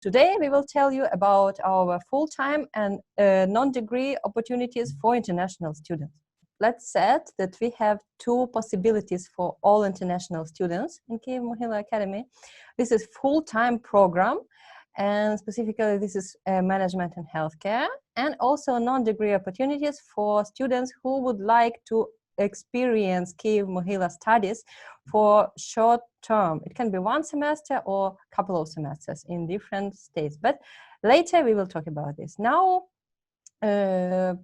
Today we will tell you about our full-time and non-degree opportunities for international students. Let's set that we have two possibilities for all international students in Kyiv-Mogila Academy. This is full-time program, and specifically this is management and healthcare, and also non-degree opportunities for students who would like to experience Kyiv-Mogila studies for short term. It can be one semester or a couple of semesters in different states, but later we will talk about this. Now I'd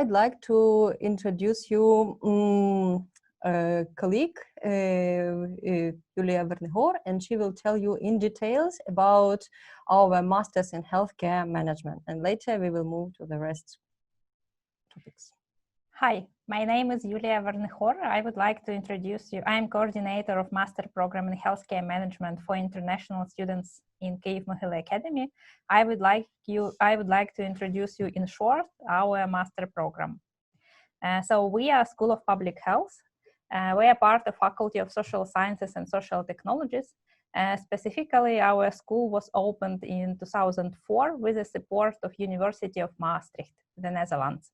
like to introduce you a colleague, Yulia Vernegor, and she will tell you in details about our Masters in Healthcare Management, and later we will move to the rest topics. Hi, my name is Yulia Vernegor. I would like to introduce you. I am coordinator of Master Program in Healthcare Management for international students in Kyiv-Mogila Academy. I would like to introduce you in short our master program. So we are School of Public Health. We are part of Faculty of Social Sciences and Social Technologies. Specifically, our school was opened in 2004 with the support of University of Maastricht, the Netherlands.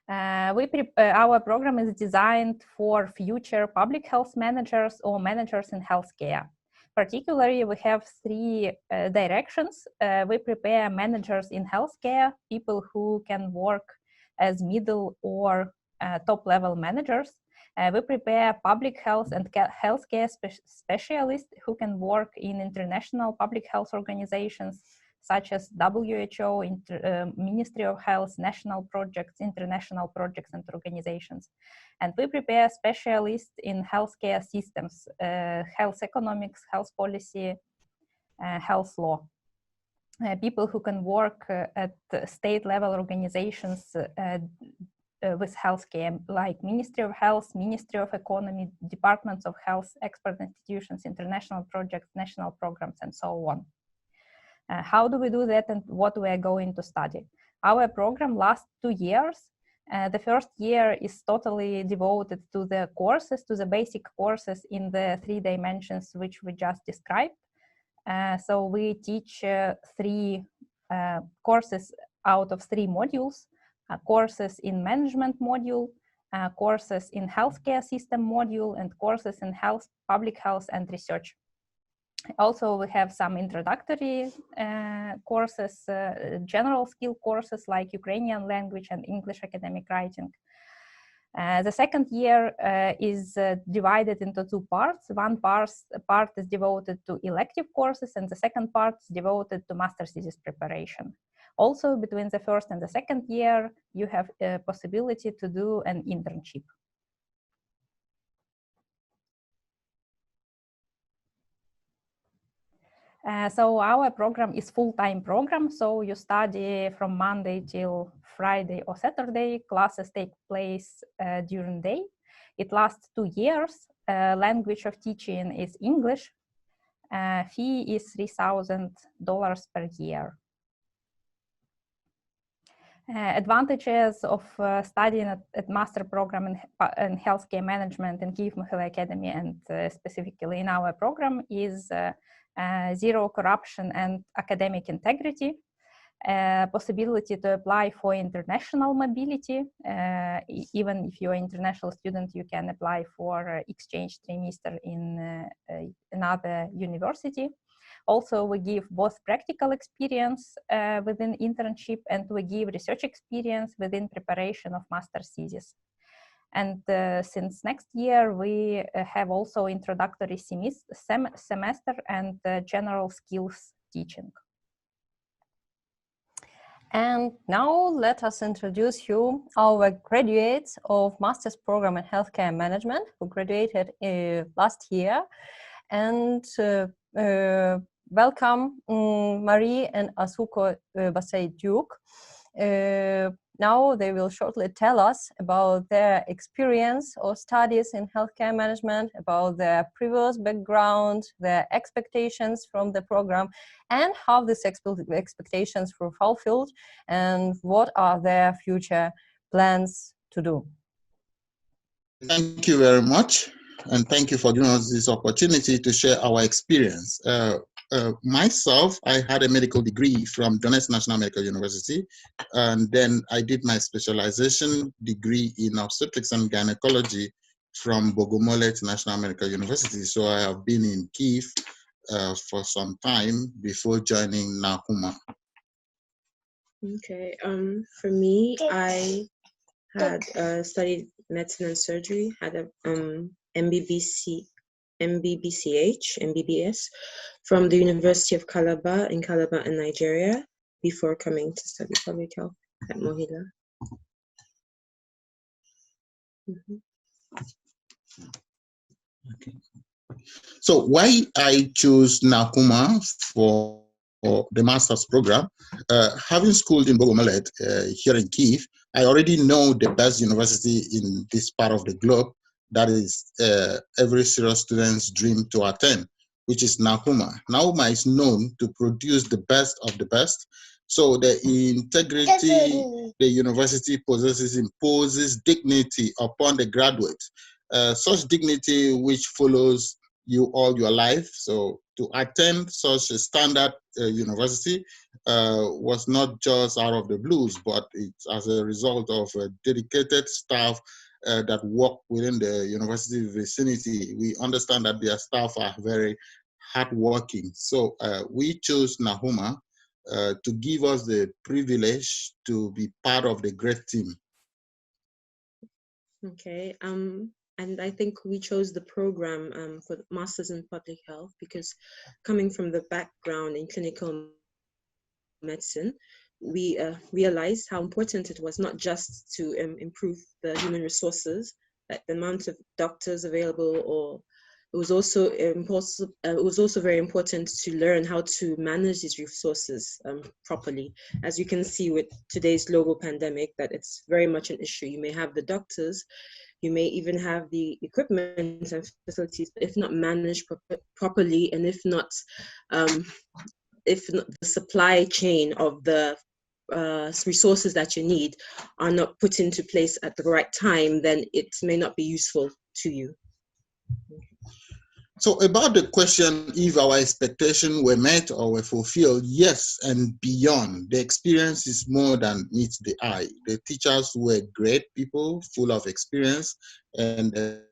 Our program is designed for future public health managers or managers in healthcare. Particularly, we have three directions. We prepare managers in healthcare, people who can work as middle or top-level managers. We prepare public health and healthcare specialists who can work in international public health organizations such as WHO, Ministry of Health, national projects, international projects and organizations. And we prepare specialists in healthcare systems, health economics, health policy, health law. People who can work at state-level organizations with healthcare, like Ministry of Health, Ministry of Economy, Departments of Health, expert institutions, international projects, national programs, and so on. How do we do that and what we are going to study? Our program lasts 2 years. The first year is totally devoted to the courses, to the basic courses in the 3 dimensions which we just described. So we teach 3 courses out of 3 modules, courses in management module, courses in healthcare system module, and courses in health, public health and research. Also, we have some introductory courses, general skill courses like Ukrainian language and English academic writing. The second year is divided into 2 parts. One part is devoted to elective courses, and the second part is devoted to master's thesis preparation. Also, between the first and the second year, you have a possibility to do an internship. So our program is full-time program. So you study from Monday till Friday or Saturday. Classes take place during the day. It lasts 2 years. Language of teaching is English. Fee is $3,000 per year. Advantages of studying at master program in healthcare management in Kyiv-Mogila Academy, and specifically in our program, is zero corruption and academic integrity, possibility to apply for international mobility. Even if you're an international student, you can apply for exchange trimester in another university. Also, we give both practical experience within internship, and we give research experience within preparation of master's thesis. And since next year, we have also introductory semester and general skills teaching. And now let us introduce you our graduates of Master's Program in Healthcare Management who graduated last year. And welcome Marie and Asuko Basay-Duke. Now they will shortly tell us about their experience or studies in healthcare management, about their previous background, their expectations from the program, and how these expectations were fulfilled, and what are their future plans to do. Thank you very much, and thank you for giving us this opportunity to share our experience. Myself, I had a medical degree from Donetsk National Medical University, and then I did my specialization degree in obstetrics and gynecology from Bogomolet National Medical University. So I have been in Kyiv for some time before joining NaUKMA. Okay. For me, I had studied medicine and surgery, had a MBBS from the University of Calabar in Calabar in Nigeria before coming to study public health at Mohila. Okay. So why I chose NaUKMA for the master's program, having schooled in Bogomolet here in Kyiv, I already know the best university in this part of the globe that is every serious student's dream to attend, which is NaUKMA. NaUKMA is known to produce the best of the best. So the integrity the university possesses imposes dignity upon the graduates, such dignity which follows you all your life. So to attend such a standard university was not just out of the blues, but it's as a result of a dedicated staff that work within the university vicinity. We understand that their staff are very hardworking. So we chose NaUKMA to give us the privilege to be part of the great team. Okay. And I think we chose the program for the Masters in Public Health because coming from the background in clinical medicine, we realized how important it was not just to improve the human resources, like the amount of doctors available, or it was also very important to learn how to manage these resources properly. As you can see with today's global pandemic, that it's very much an issue. You may have the doctors, you may even have the equipment and facilities, but if not managed properly, and if not the supply chain of the resources that you need are not put into place at the right time, then it may not be useful to you. So about the question if our expectations were met or were fulfilled, yes, and beyond. The experience is more than meets the eye. The teachers were great people, full of experience, and the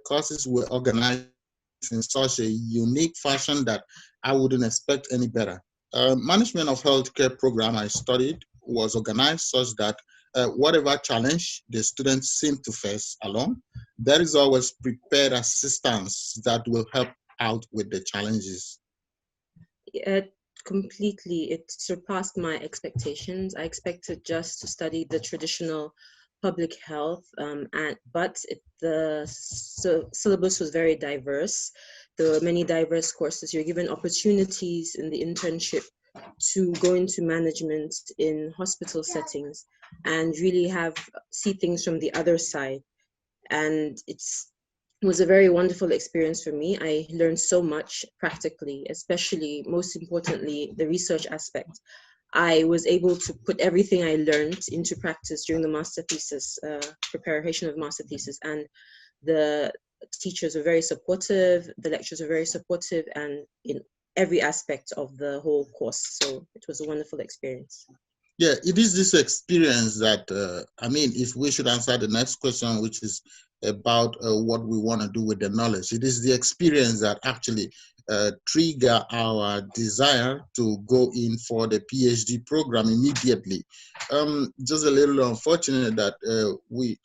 courses were organized in such a unique fashion that I wouldn't expect any better. Management of healthcare program I studied was organized such that whatever challenge the students seem to face alone, there is always prepared assistance that will help out with the challenges. Completely, it surpassed my expectations. I expected just to study the traditional public health, but the syllabus was very diverse. There were many diverse courses. You're given opportunities in the internship to go into management in hospital settings and really see things from the other side. And it was a very wonderful experience for me. I learned so much practically, especially, most importantly, the research aspect. I was able to put everything I learned into practice during the master thesis, preparation of master thesis, and the teachers were very supportive, the lecturers were very supportive, and in every aspect of the whole course. So it was a wonderful experience. Yeah, it is this experience that, if we should answer the next question, which is about what we want to do with the knowledge, it is the experience that actually trigger our desire to go in for the PhD program immediately. Just a little unfortunate that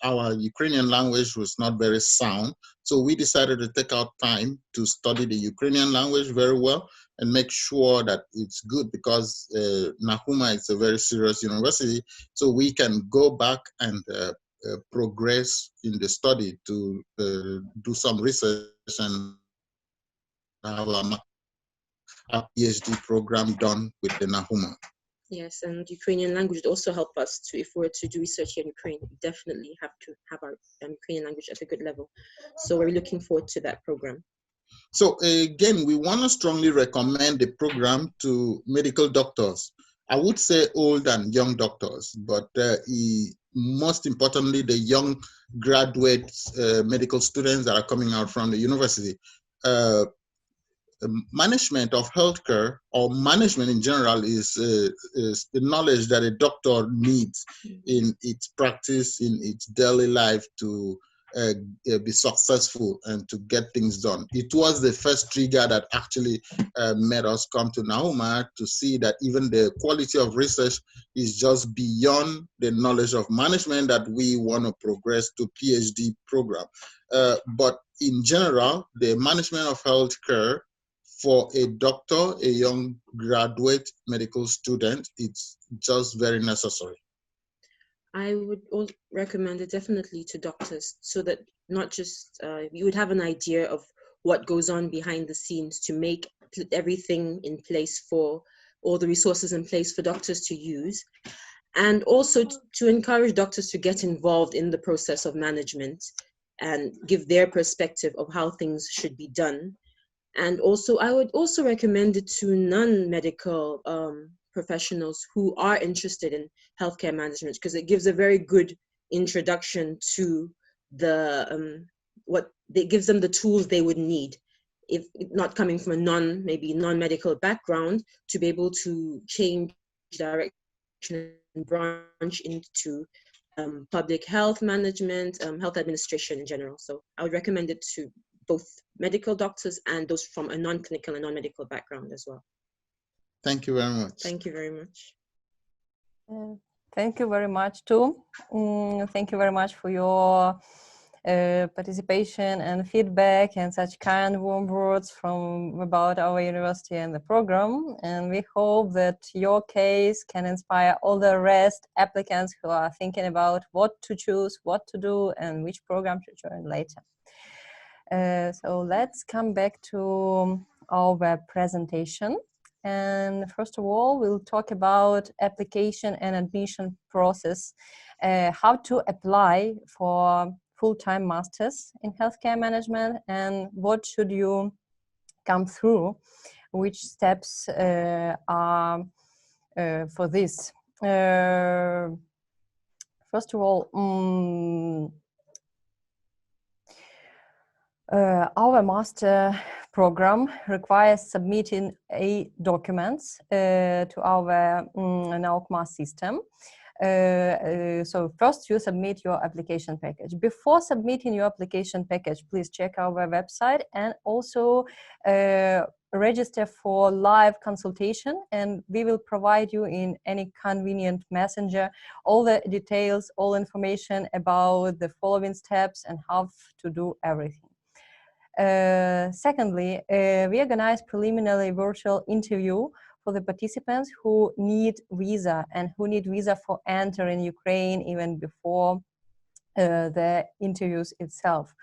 our Ukrainian language was not very sound, so we decided to take out time to study the Ukrainian language very well and make sure that it's good, because NaUKMA is a very serious university, so we can go back and progress in the study to do some research and have a PhD program done with the NaUKMA. Yes, and Ukrainian language would also help us to, if we're to do research here in Ukraine, we definitely have to have our Ukrainian language at a good level. So we're looking forward to that program. So again, we want to strongly recommend the program to medical doctors. I would say old and young doctors, but most importantly, the young graduate medical students that are coming out from the university. management of healthcare or management in general is the knowledge that a doctor needs in its practice, in its daily life to be successful and to get things done. It was the first trigger that actually made us come to NaUKMA to see that even the quality of research is just beyond the knowledge of management that we want to progress to PhD program. But in general, the management of healthcare for a doctor, a young graduate medical student, it's just very necessary. I would recommend it definitely to doctors, so that not just you would have an idea of what goes on behind the scenes to make everything in place for all the resources in place for doctors to use, and also to encourage doctors to get involved in the process of management and give their perspective of how things should be done. And also, I would also recommend it to non-medical professionals who are interested in healthcare management, because it gives a very good introduction to the it gives them the tools they would need, if not coming from a non-medical background, to be able to change direction and branch into public health management, health administration in general. So I would recommend it to both medical doctors and those from a non-clinical and non-medical background as well. Thank you very much. Thank you very much. Thank you very much too. Thank you very much for your participation and feedback and such kind warm words about our university and the program. And we hope that your case can inspire all the rest applicants who are thinking about what to choose, what to do, and which program to join later. So let's come back to our presentation. And first of all, we'll talk about application and admission process, how to apply for full-time masters in healthcare management, and what should you come through, which steps are for this. First of all, our master program requires submitting documents to our NaUKMA system. So first you submit your application package. Before submitting your application package, please check our website and also register for live consultation, and we will provide you in any convenient messenger all the details, all information about the following steps and how to do everything. Secondly, we organize preliminary virtual interview for the participants who need visa and who need visa for entering Ukraine even before the interviews itself.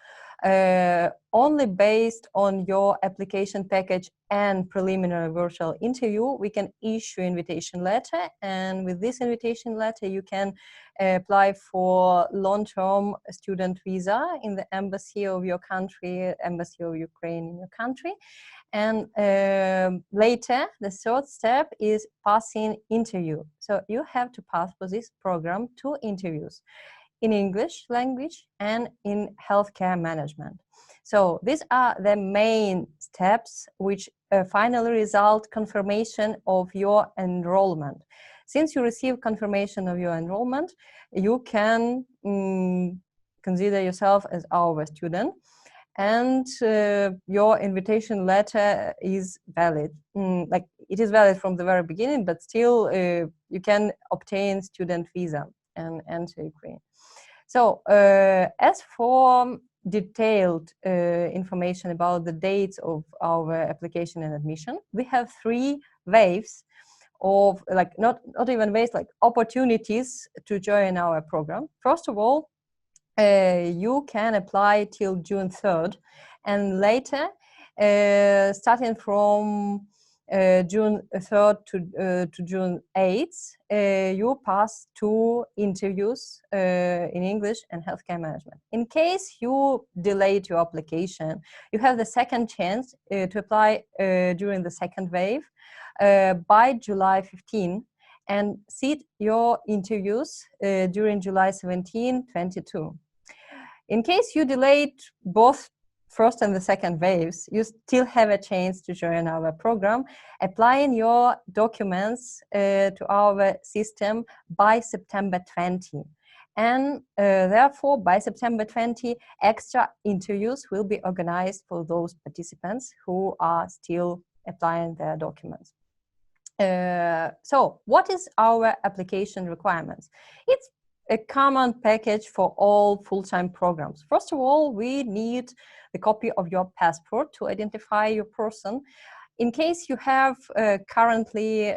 Only based on your application package and preliminary virtual interview, we can issue invitation letter, and with this invitation letter you can apply for long-term student visa in the embassy of your country, embassy of Ukraine in your country. And later, the third step is passing interview. So you have to pass for this program 2 interviews, in English language and in healthcare management. So these are the main steps which finally result confirmation of your enrollment. Since you receive confirmation of your enrollment, you can consider yourself as our student, and your invitation letter is valid. Like, it is valid from the very beginning, but still you can obtain student visa and enter Ukraine. So as for detailed information about the dates of our application and admission, we have 3 waves of, like, not even waves, like opportunities to join our program. First of all, you can apply till June 3rd, and later, starting from June 3rd to June 8th, you pass 2 interviews in English and healthcare management. In case you delayed your application, you have the second chance to apply during the second wave by July 15 and sit your interviews during July 17, 22. In case you delayed both first and the second waves, you still have a chance to join our program, applying your documents to our system by September 20. And therefore, by September 20, extra interviews will be organized for those participants who are still applying their documents. So what is our application requirements? It's a common package for all full-time programs. First of all, we need the copy of your passport to identify your person. In case you have currently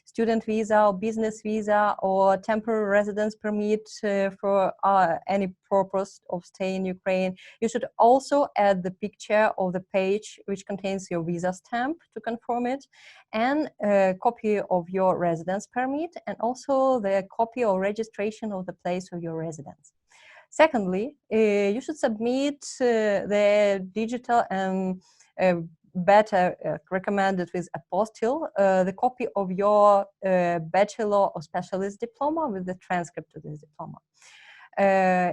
student visa or business visa or temporary residence permit for any purpose of stay in Ukraine, you should also add the picture of the page which contains your visa stamp to confirm it, and a copy of your residence permit, and also the copy or registration of the place of your residence. Secondly, you should submit the digital and better recommended with apostille, the copy of your bachelor or specialist diploma with the transcript of this diploma.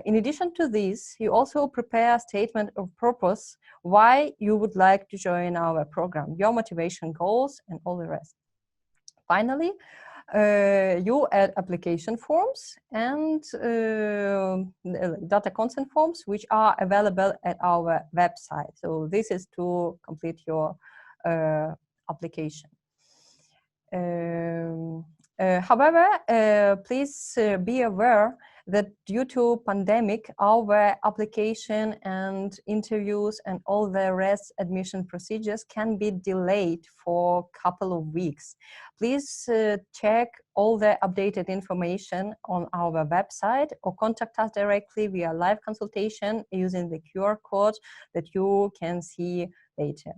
In addition to this, you also prepare a statement of purpose, why you would like to join our program, your motivation, goals, and all the rest. Finally, you add application forms and data consent forms, which are available at our website. So this is to complete your application. However, please be aware that due to pandemic, our application and interviews and all the rest admission procedures can be delayed for a couple of weeks. Please check all the updated information on our website or contact us directly via live consultation using the QR code that you can see later.